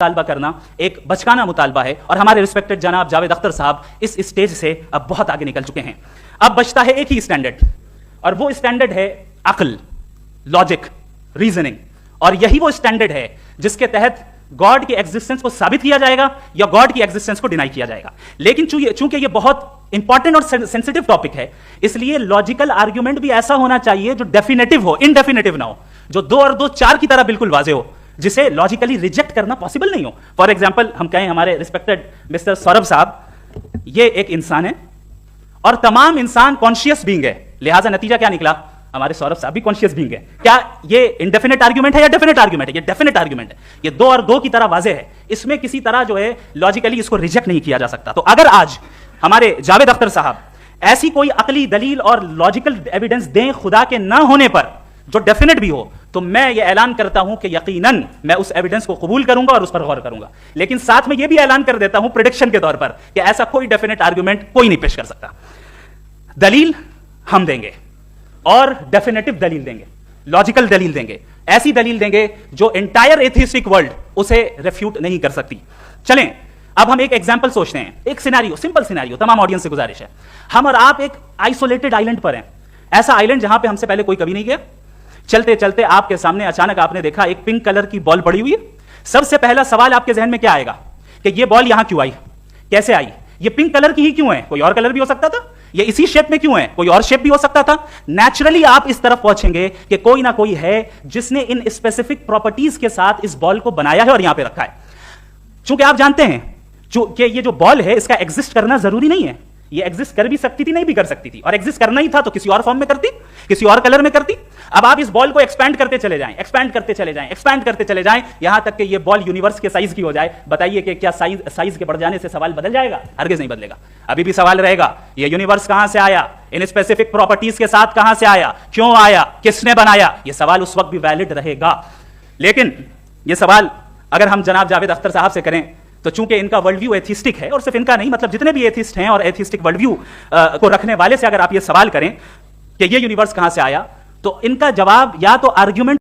मुतालबा करना एक बचकाना मुतालबा है और हमारे रिस्पेक्टेड जनाब जावेद अख्तर साहब इस स्टेज से अब बहुत आगे निकल चुके हैं। अब बचता है एक ही स्टैंडर्ड और वो स्टैंडर्ड है अक्ल, लॉजिक, रीजनिंग। और यही वो स्टैंडर्ड है जिसके तहत गॉड की एग्जिस्टेंस को साबित किया जाएगा या गॉड की एग्जिस्टेंस को डिनाई किया जाएगा। लेकिन चूंकि ये बहुत इंपॉर्टेंट और सेंसिटिव टॉपिक है, इसलिए लॉजिकल आर्ग्यूमेंट भी ऐसा होना चाहिए जो डेफिनेटिव हो, इनडेफिनेटिव ना हो, जो 2 और 2 4 की तरह बिल्कुल वाजे हो, जिसे लॉजिकली रिजेक्ट करना पॉसिबल नहीं हो। फॉर एग्जाम्पल हम कहें हमारे रिस्पेक्टेड मिस्टर सौरभ साहब, ये एक इंसान है और तमाम इंसान कॉन्शियस बीइंग है, लिहाजा नतीजा क्या निकला, हमारे सौरभ साहब भी कॉन्शियस बीइंग है। क्या ये इनडेफिनेट आर्ग्यूमेंट है या डेफिनेट आर्ग्यूमेंट है? ये डेफिनेट आर्ग्यूमेंट है। ये 2 और 2 की तरह वाजे है, इसमें किसी तरह जो है लॉजिकली इसको रिजेक्ट नहीं किया जा सकता। तो अगर आज हमारे जावेद अख्तर साहब ऐसी कोई अकली दलील और लॉजिकल एविडेंस दें खुदा के ना होने पर जो डेफिनेट भी हो, तो मैं ये ऐलान करता हूं कि यकीनन मैं उस एविडेंस को कबूल करूंगा और उस पर गौर करूंगा। लेकिन साथ में यह भी ऐलान कर देता हूं प्रेडिक्शन के तौर पर कि ऐसा कोई डेफिनेट आर्गुमेंट कोई नहीं पेश कर सकता। दलील हम देंगे और डेफिनेटिव दलील देंगे, लॉजिकल दलील देंगे, ऐसी दलील देंगे जो एंटायर एथिस्टिक वर्ल्ड उसे रिफ्यूट नहीं कर सकती। चलें अब हम एक एग्जांपल सोचते हैं, एक सिनेरियो, सिंपल सिनेरियो, तमाम ऑडियंस से गुजारिश है, हम और आप एक आइसोलेटेड आइलैंड पर हैं, ऐसा आइलैंड जहां पे हमसे पहले कोई कभी नहीं गया। चलते चलते आपके सामने अचानक आपने देखा एक पिंक कलर की बॉल पड़ी हुई है। सबसे पहला सवाल आपके जहन में क्या आएगा कि ये बॉल यहां क्यों आई, कैसे आई, ये पिंक कलर की ही क्यों है, कोई और कलर भी हो सकता था, ये इसी शेप में क्यों है, कोई और शेप भी हो सकता था। नेचुरली आप इस तरफ पहुंचेंगे कि कोई ना कोई है जिसने इन स्पेसिफिक प्रॉपर्टीज के साथ इस बॉल को बनाया है और यहां पे रखा है। चूंकि आप जानते हैं कि ये जो बॉल है इसका एग्जिस्ट करना जरूरी नहीं है, ये एग्जिस्ट कर भी सकती थी, नहीं भी कर सकती थी, और एग्जिस्ट करना ही था तो किसी और फॉर्म में करती, किसी और कलर में करती। अब आप इस बॉल को एक्सपैंड करते चले जाएं, एक्सपैंड करते चले जाएं, एक्सपैंड करते चले जाएं, यहां तक कि ये बॉल यूनिवर्स के साइज की हो जाए। बताइए कि क्या साइज के बढ़ जाने से सवाल बदल जाएगा? हरगिज नहीं बदलेगा। अभी भी सवाल रहेगा, ये यूनिवर्स कहां से आया, इन स्पेसिफिक प्रॉपर्टीज के साथ कहां से आया, क्यों आया, किसने बनाया, ये सवाल उस वक्त भी वैलिड रहेगा। लेकिन ये सवाल अगर हम जनाब जावेद अख्तर साहब से करें तो चूंकि इनका वर्ल्ड व्यू एथिस्टिक है, और सिर्फ इनका नहीं, मतलब जितने भी एथिस्ट हैं और एथिस्टिक वर्ल्ड व्यू को रखने वाले से अगर आप ये सवाल करें कि ये यूनिवर्स कहां से आया, तो इनका जवाब या तो आर्ग्यूमेंट